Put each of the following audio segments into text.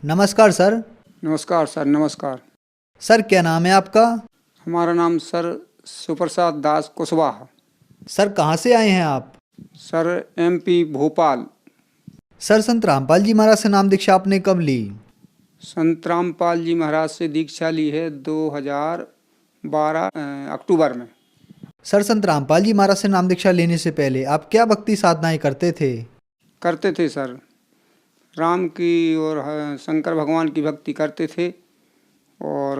नमस्कार सर। नमस्कार सर। नमस्कार। सर क्या नाम है आपका? हमारा नाम सर सुप्रसाद दास कुशवाहा। सर कहाँ से आए हैं आप? Sir MP Bhopal. सर संत रामपाल जी महाराज से नाम दीक्षा आपने कब ली? संत रामपाल जी महाराज से दीक्षा ली है 2012 अक्टूबर में। सर संत रामपाल जी महाराज से नाम दीक्षा लेने से पहले आप क्या भक्ति साधनाएं करते थे? करते थे सर। राम की और शंकर भगवान की भक्ति करते थे और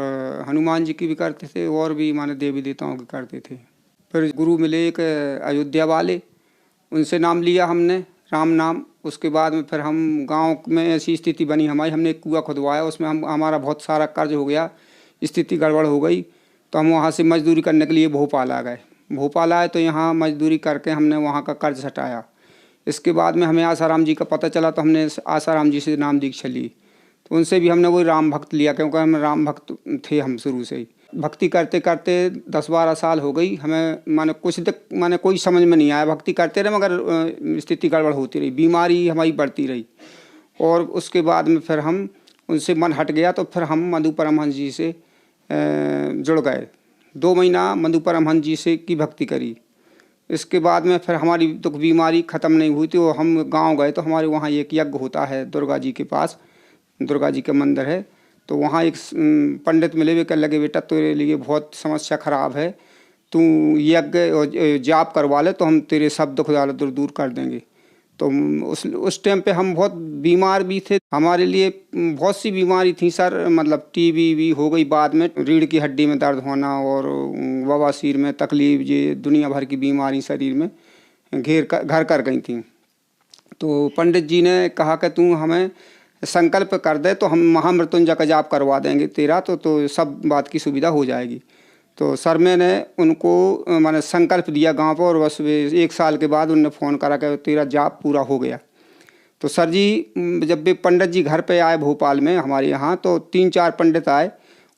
हनुमान जी की भी करते थे और भी माने देवी देवताओं की करते थे। फिर गुरु मिले एक अयोध्या वाले, उनसे नाम लिया हमने राम नाम। उसके बाद में फिर हम गांव में ऐसी स्थिति बनी हमारी, हमने एक कुआं खुदवाया, उसमें हमारा बहुत सारा कर्ज हो गया, स्थिति गड़बड़ हो गई। तो हम वहाँ से मजदूरी करने के लिए भोपाल आ गए। भोपाल आए तो यहाँ मजदूरी करके हमने वहाँ का कर्ज हटाया। इसके बाद में हमें आसाराम जी का पता चला तो हमने आसाराम जी से नाम दीक्षा ली। तो उनसे भी हमने वही राम भक्त लिया, क्योंकि हम राम भक्त थे हम शुरू से ही। भक्ति करते करते 10-12 साल हो गई हमें, माने कुछ तक माने कोई समझ में नहीं आया। भक्ति करते रहे मगर स्थिति गड़बड़ होती रही, बीमारी हमारी बढ़ती रही। और उसके बाद में फिर हम उनसे मन हट गया तो फिर हम मधु परमहंस जी से जुड़ गए। 2 महीना मधु परमहंस जी से की भक्ति करी। इसके बाद में फिर हमारी दुख बीमारी ख़त्म नहीं हुई तो हम गांव गए तो हमारे वहाँ एक यज्ञ होता है दुर्गा जी के पास, दुर्गा जी का मंदिर है। तो वहाँ एक पंडित मिले, वे कहने लगे बेटा तेरे लिए बहुत समस्या ख़राब है, तू यज्ञ और जाप करवा ले तो हम तेरे सब दुख दूर दूर कर देंगे। तो उस टाइम पे हम बहुत बीमार भी थे, हमारे लिए बहुत सी बीमारी थी सर, मतलब टीबी भी हो गई, बाद में रीढ़ की हड्डी में दर्द होना और बवासीर में तकलीफ, ये दुनिया भर की बीमारी शरीर में घर कर गई थी। तो पंडित जी ने कहा कि तू हमें संकल्प कर दे तो हम महामृत्युंजय का जाप करवा देंगे तेरा, तो सब बात की सुविधा हो जाएगी। तो सर मैंने उनको मैंने संकल्प दिया गांव पर, और बस वे 1 साल के बाद उनने फ़ोन करा कि तेरा जाप पूरा हो गया। तो सर जी जब भी पंडित जी घर पे आए भोपाल में हमारे यहाँ, तो 3-4 पंडित आए,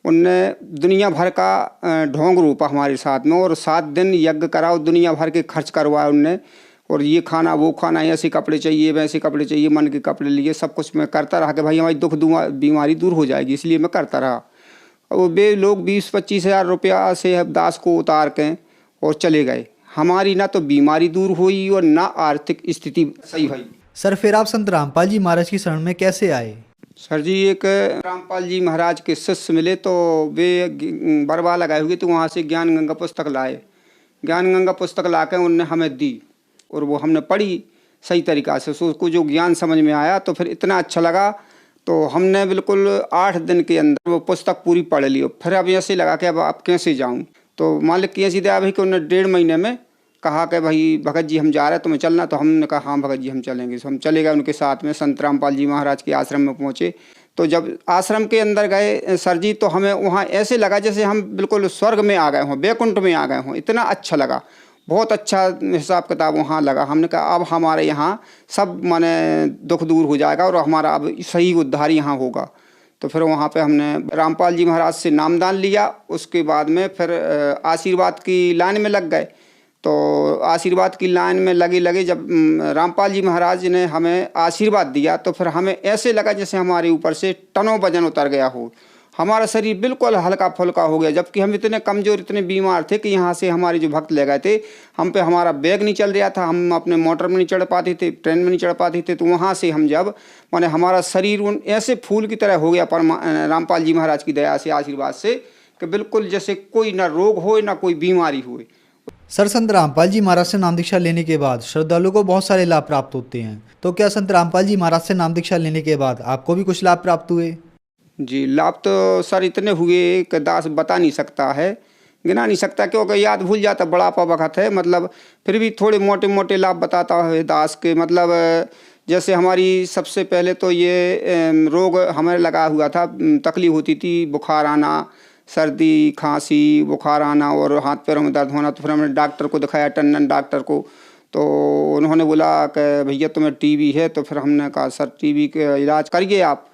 उनने दुनिया भर का ढोंग रूपा हमारे साथ में, और 7 दिन यज्ञ करा और दुनिया भर के खर्च करवाए उनने। और ये खाना वो खाना, ऐसे कपड़े चाहिए वैसे कपड़े चाहिए, मन के कपड़े लिए, सब कुछ मैं करता रहा कि भाई हमारी दुख बीमारी दूर हो जाएगी, इसलिए मैं करता रहा। और वे लोग 20-25 हज़ार रुपया से दास को उतार के और चले गए। हमारी ना तो बीमारी दूर हुई और ना आर्थिक स्थिति सही हुई। सर फिर आप संत रामपाल जी महाराज की शरण में कैसे आए? सर जी एक रामपाल जी महाराज के शिष्य मिले, तो वे बरवा लगाए हुए, तो वहाँ से ज्ञान गंगा पुस्तक लाए। ज्ञान गंगा पुस्तक ला के उनने हमें दी और वो हमने पढ़ी सही तरीक़ा से। सो उसको जो ज्ञान समझ में आया तो फिर इतना अच्छा लगा, तो हमने बिल्कुल 8 दिन के अंदर वो पुस्तक पूरी पढ़ ली। फिर अब ऐसे लगा कि अब कैसे जाऊं, तो मालिक की ऐसी दया भाई कि उन्होंने 1.5 महीने में कहा कि भाई भगत जी हम जा रहे हैं, तुम्हें चलना? तो हमने कहा हाँ भगत जी हम चलेंगे। तो हम चले गए उनके साथ में, संत रामपाल जी महाराज के आश्रम में पहुँचे। तो जब आश्रम के अंदर गए सर जी, तो हमें वहाँ ऐसे लगा जैसे हम बिल्कुल स्वर्ग में आ गए हों, बैकुंठ में आ गए हों, इतना अच्छा लगा, बहुत अच्छा हिसाब किताब वहाँ लगा। हमने कहा अब हमारे यहाँ सब माने दुख दूर हो जाएगा और हमारा अब सही उद्धार यहाँ होगा। तो फिर वहाँ पे हमने रामपाल जी महाराज से नामदान लिया। उसके बाद में फिर आशीर्वाद की लाइन में लग गए। तो आशीर्वाद की लाइन में लगे जब रामपाल जी महाराज ने हमें आशीर्वाद दिया, तो फिर हमें ऐसे लगा जैसे हमारे ऊपर से टनों वजन उतर गया हो, हमारा शरीर बिल्कुल हल्का फुल्का हो गया। जबकि हम इतने कमज़ोर इतने बीमार थे कि यहाँ से हमारे जो भक्त ले गए थे, हम पे हमारा बैग नहीं चल रहा था, हम अपने मोटर में नहीं चढ़ पाते थे, ट्रेन में नहीं चढ़ पाते थे। तो वहाँ से हम जब माने हमारा शरीर उन ऐसे फूल की तरह हो गया रामपाल जी महाराज की दया से, आशीर्वाद से, कि बिल्कुल जैसे कोई ना रोग हो ना कोई बीमारी हो। सर संत रामपाल जी महाराज से नाम दीक्षा लेने के बाद श्रद्धालुओं को बहुत सारे लाभ प्राप्त होते हैं, तो क्या संत रामपाल जी महाराज से नाम दीक्षा लेने के बाद आपको भी कुछ लाभ प्राप्त हुए? जी लाभ तो सर इतने हुए कि दास बता नहीं सकता है, गिना नहीं सकता, क्योंकि याद भूल जाता, बड़ा वक्त है। मतलब फिर भी थोड़े मोटे मोटे लाभ बताता है दास के। मतलब जैसे हमारी सबसे पहले तो ये रोग हमें लगा हुआ था, तकलीफ होती थी, बुखार आना, सर्दी खांसी बुखार आना और हाथ पैरों में दर्द होना। तो फिर हमने डॉक्टर को दिखाया, टंडन डॉक्टर को। तो उन्होंने बोला कि भैया तुम्हें टीबी है। तो फिर हमने कहा सर टीबी का इलाज करिए आप।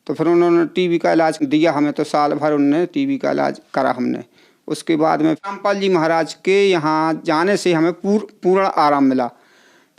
तो फिर उन्होंने टीबी का इलाज दिया हमें, तो साल भर उन्होंने टीबी का इलाज करा हमने। उसके बाद में रामपाल जी महाराज के यहाँ जाने से हमें पूर्ण आराम मिला।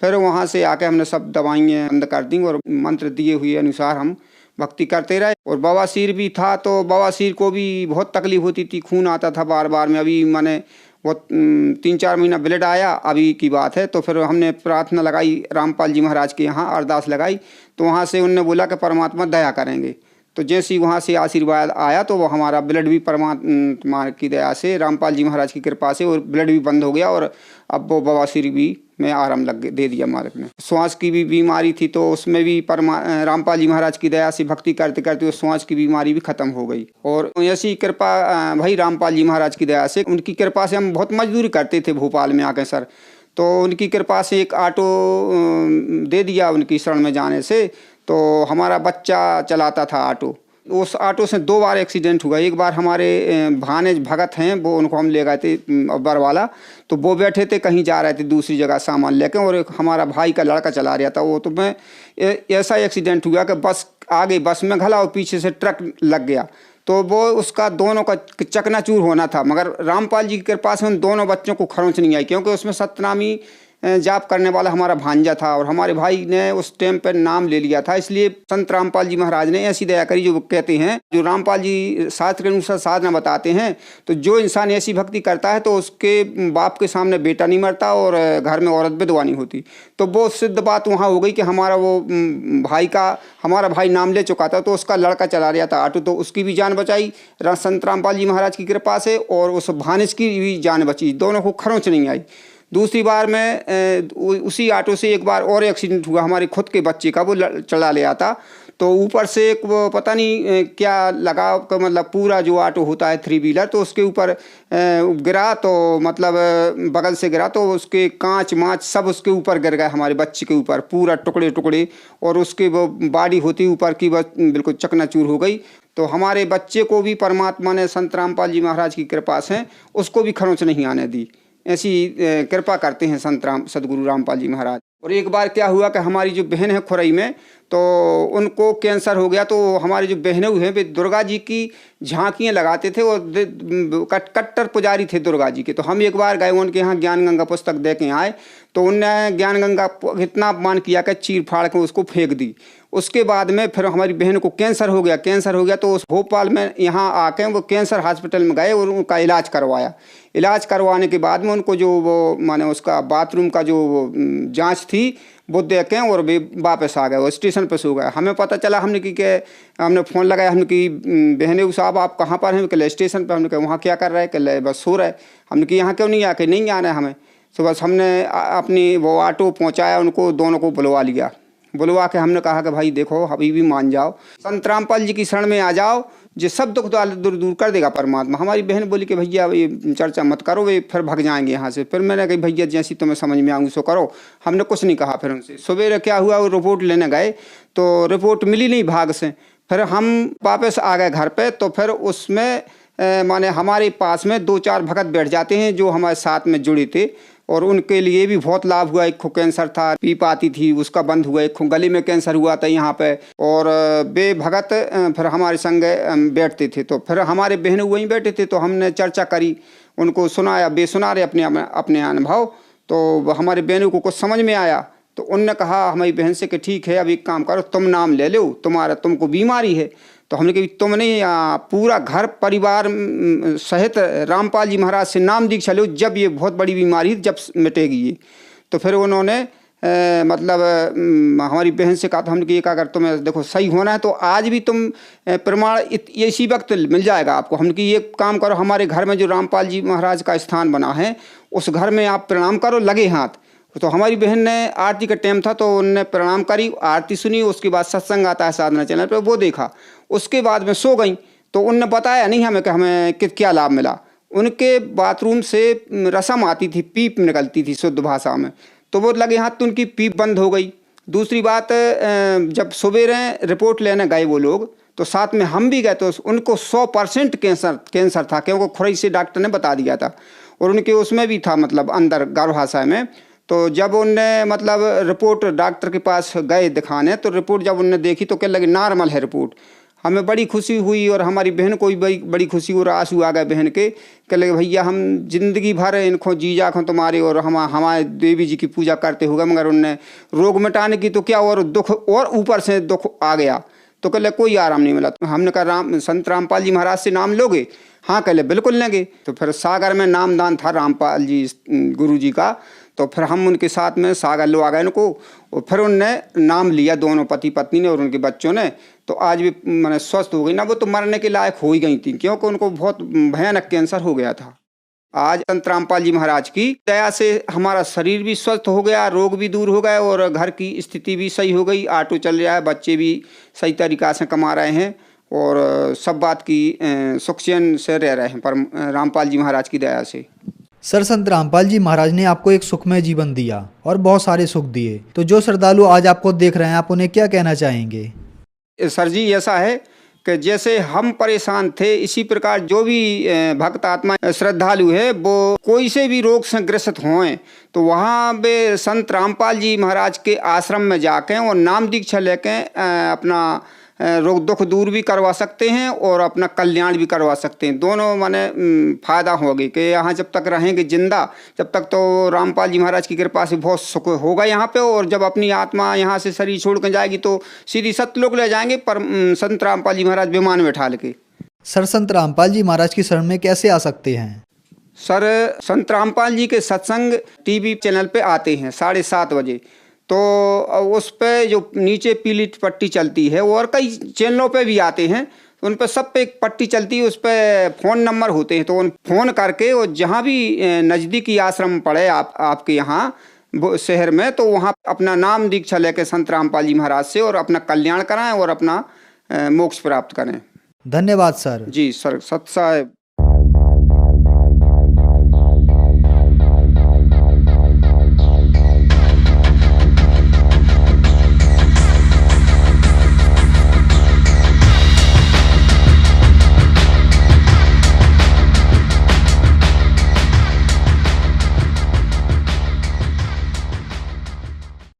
फिर वहाँ से आके हमने सब दवाइयाँ बंद कर दी और मंत्र दिए हुए अनुसार हम भक्ति करते रहे। और बवासीर भी था, तो बवासीर को भी बहुत तकलीफ होती थी, खून आता था बार बार में। अभी मैंने वो 3-4 महीना ब्लड आया अभी की बात है। तो फिर हमने प्रार्थना लगाई रामपाल जी महाराज के यहाँ, अरदास लगाई, तो वहाँ से उनने बोला कि परमात्मा दया करेंगे। तो जैसे ही वहाँ से आशीर्वाद आया तो वो हमारा ब्लड भी परमात्मा की दया से, रामपाल जी महाराज की कृपा से, और ब्लड भी बंद हो गया, और अब वो बवासीर भी में आराम दे दिया मालिक ने। श्वास की भी बीमारी थी, तो उसमें भी रामपाल जी महाराज की दया से भक्ति करते करते वो श्वास की बीमारी भी खत्म हो गई। और ऐसी कृपा भाई रामपाल जी महाराज की दया से, उनकी कृपा से हम बहुत मजदूरी करते थे भोपाल में आके सर। तो उनकी कृपा से एक ऑटो दे दिया उनकी शरण में जाने से। तो हमारा बच्चा चलाता था ऑटो, उस ऑटो से 2 बार एक्सीडेंट हुआ। एक बार हमारे भानेज भगत हैं, वो उनको हम ले गए थे बरवाला, तो वो बैठे थे कहीं जा रहे थे दूसरी जगह सामान लेके, और एक हमारा भाई का लड़का चला रहा था वो। तो मैं ऐसा एक्सीडेंट हुआ कि बस आगे बस में घला और पीछे से ट्रक लग गया। तो वो उसका दोनों का चकनाचूर होना था, मगर रामपाल जी की कृपा से उन दोनों बच्चों को खरोंच नहीं आई, क्योंकि उसमें सतनामी जाप करने वाला हमारा भांजा था, और हमारे भाई ने उस टाइम पर नाम ले लिया था। इसलिए संत रामपाल जी महाराज ने ऐसी दया करी, जो कहते हैं, जो रामपाल जी शास्त्र के अनुसार साधना बताते हैं, तो जो इंसान ऐसी भक्ति करता है तो उसके बाप के सामने बेटा नहीं मरता और घर में औरत विधवा नहीं होती। तो वो सिद्ध बात वहाँ हो गई कि हमारा वो हमारा भाई नाम ले चुका था, तो उसका लड़का चला रहा था ऑटो, तो उसकी भी जान बचाई संत रामपाल जी महाराज की कृपा से, और उस भानिज की भी जान बची, दोनों को खरोंच नहीं आई। दूसरी बार में उसी ऑटो से एक बार और एक्सीडेंट हुआ, हमारे खुद के बच्चे का, वो चला ले आता, तो ऊपर से एक वो पता नहीं क्या लगा, मतलब पूरा जो ऑटो होता है 3 व्हीलर, तो उसके ऊपर गिरा, तो मतलब बगल से गिरा, तो उसके कांच माँच सब उसके ऊपर गिर गए, हमारे बच्चे के ऊपर पूरा टुकड़े टुकड़े, और उसके वो बॉडी होती ऊपर की बस बिल्कुल चकनाचूर हो गई। तो हमारे बच्चे को भी परमात्मा ने संत रामपाल जी महाराज की कृपा से उसको भी खरोंच नहीं आने दी। ऐसी कृपा करते हैं सदगुरु रामपाल जी महाराज। और एक बार क्या हुआ कि हमारी जो बहन है खुरई में, तो उनको कैंसर हो गया। तो हमारी जो बहनें हैं वे दुर्गा जी की झांकियाँ लगाते थे, और कट्टर पुजारी थे दुर्गा जी के। तो हम एक बार गए उनके यहाँ, ज्ञान गंगा पुस्तक दे के आए, तो उनने ज्ञान गंगा इतना अपमान किया कि चीर फाड़ के उसको फेंक दी। उसके बाद में फिर हमारी बहन को कैंसर हो गया, तो उस भोपाल में यहाँ आके वो कैंसर हॉस्पिटल में गए और उनका इलाज करवाया। इलाज करवाने के बाद में उनको जो वो माने उसका बाथरूम का जो जांच थी वो देखें, और वे वापस आ गए, वो स्टेशन पर सो गए। हमें पता चला, हमने फ़ोन लगाया, हमने कि बहने साहब आप कहाँ पर हैं? कल स्टेशन पर। हमने कहा वहाँ क्या कर रहे हैं? कल बस सो रहे। हमने कि यहाँ क्यों नहीं आके? नहीं आना है हमें। तो बस हमने अपनी वो ऑटो पहुँचाया, उनको दोनों को बुलवा लिया। बुलवा के हमने कहा कि भाई देखो अभी भी मान जाओ, संत रामपाल जी की शरण में आ जाओ, जो सब दुख दूर कर देगा परमात्मा। हमारी बहन बोली कि भैया ये चर्चा मत करो, वे फिर भाग जाएंगे यहाँ से। फिर मैंने कही भैया जैसी तुम्हें समझ में आऊँ सो करो। हमने कुछ नहीं कहा। फिर उनसे सवेरे क्या हुआ, वो रिपोर्ट लेने गए, तो रिपोर्ट मिली नहीं भाग से। फिर हम वापस आ गए घर पे। तो फिर उसमें माने हमारे पास में 2-4 भगत बैठ जाते हैं जो हमारे साथ में जुड़े थे, और उनके लिए भी बहुत लाभ हुआ। एक को कैंसर था, पीप आती थी, उसका बंद हुआ। एक को गले में कैंसर हुआ था यहाँ पे, और वे भगत फिर हमारे संग बैठते थे। तो फिर हमारे बहन वहीं बैठे थे, तो हमने चर्चा करी, उनको सुनाया, वे सुना रहे अपने अनुभव। तो हमारे बहनों को कुछ समझ में आया, तो उनने कहा हमारी बहन से कि ठीक है, अब एक काम करो, तुम नाम ले लो, तुमको बीमारी है। तो हमने कहा तुमने पूरा घर परिवार सहित रामपाल जी महाराज से नाम दीक्षा लो, जब ये बहुत बड़ी बीमारी जब मिटेगी ये। तो फिर उन्होंने हमारी बहन से कहा, तो हमने कहा अगर तुम्हें देखो सही होना है तो आज भी तुम प्रमाण इसी वक्त मिल जाएगा आपको। हमने कहा ये काम करो, हमारे घर में जो रामपाल जी महाराज का स्थान बना है उस घर में आप प्रणाम करो लगे हाथ। तो हमारी बहन ने आरती का टाइम था, तो उनने प्रणाम करी, आरती सुनी, उसके बाद सत्संग आता है साधना चैनल पर, वो देखा। उसके बाद में सो गई। तो उनने बताया नहीं हमें कि हमें क्या लाभ मिला। उनके बाथरूम से रसम आती थी, पीप निकलती थी शुद्ध भाषा में, तो वो लगे हाथ तो उनकी पीप बंद हो गई। दूसरी बात, जब सवेरे रिपोर्ट लेने गए वो लोग, तो साथ में हम भी गए, तो उनको 100% कैंसर था, क्योंकि खुरई से डॉक्टर ने बता दिया था, और उनके उसमें भी था मतलब अंदर गर्भाशय में। तो जब उनने मतलब रिपोर्ट डॉक्टर के पास गए दिखाने, तो रिपोर्ट जब उनने देखी तो कहने लगे नॉर्मल है रिपोर्ट। हमें बड़ी खुशी हुई, और हमारी बहन को भी बड़ी खुशी और आंसू आ गए बहन के। कहने लगे भैया हम जिंदगी भर इनको जीजा खो तुम्हारे और हमारे देवी जी की पूजा करते हुए, मगर उनने रोग मिटाने की तो क्या और दुख और ऊपर से दुख आ गया। तो कहले कोई आराम नहीं मिला। तो हमने कहा राम संत रामपाल जी महाराज से नाम लोगे? हाँ, कहले बिल्कुल लेंगे। तो फिर सागर में नामदान था रामपाल जी गुरु जी का, तो फिर हम उनके साथ में सागर लो आ गए उनको, और फिर उनने नाम लिया, दोनों पति पत्नी ने और उनके बच्चों ने। तो आज भी मैंने स्वस्थ हो गई ना, वो तो मरने के लायक हो ही गई थी, क्योंकि उनको बहुत भयानक कैंसर हो गया था। आज संत रामपाल जी महाराज की दया से हमारा शरीर भी स्वस्थ हो गया, रोग भी दूर हो गए और घर की स्थिति भी सही हो गई, ऑटो चल रहा है, बच्चे भी सही तरीक़ा से कमा रहे हैं और सब बात की सुख चैन से रह रहे हैं पर रामपाल जी महाराज की दया से। सर, संत रामपाल जी महाराज ने आपको एक सुखमय जीवन दिया और बहुत सारे सुख दिए, तो जो श्रद्धालु आज आपको देख रहे हैं, आप उन्हें क्या कहना चाहेंगे? सर जी, ऐसा है कि जैसे हम परेशान थे, इसी प्रकार जो भी भक्त आत्मा श्रद्धालु है वो कोई से भी रोग से ग्रसित हों तो वहाँ पे संत रामपाल जी महाराज के आश्रम में जाके और नाम दीक्षा लेके अपना रोग दुख दूर भी करवा सकते हैं और अपना कल्याण भी करवा सकते हैं। दोनों माने फायदा होगी कि यहाँ जब तक रहेंगे जिंदा, जब तक तो रामपाल जी महाराज की कृपा से बहुत सुख होगा यहाँ पे, और जब अपनी आत्मा यहाँ से शरीर छोड़ कर जाएगी तो सीधी सतलोक ले जाएंगे पर संत रामपाल जी महाराज विमान में बैठा लेके। सर, संत रामपाल जी महाराज की शरण में कैसे आ सकते हैं? सर, संत रामपाल जी के सत्संग टीवी चैनल पे आते हैं 7:30 बजे, तो उस पे जो नीचे पीली पट्टी चलती है, और कई चैनलों पे भी आते हैं, उन पे सब पे एक पट्टी चलती है, उस पे फ़ोन नंबर होते हैं, तो उन फ़ोन करके और जहाँ भी नज़दीकी आश्रम पड़े आपके यहाँ शहर में, तो वहाँ अपना नाम दीक्षा लेके संत रामपाल जी महाराज से और अपना कल्याण कराएं और अपना मोक्ष प्राप्त करें। धन्यवाद सर। जी सर, सत साहेब।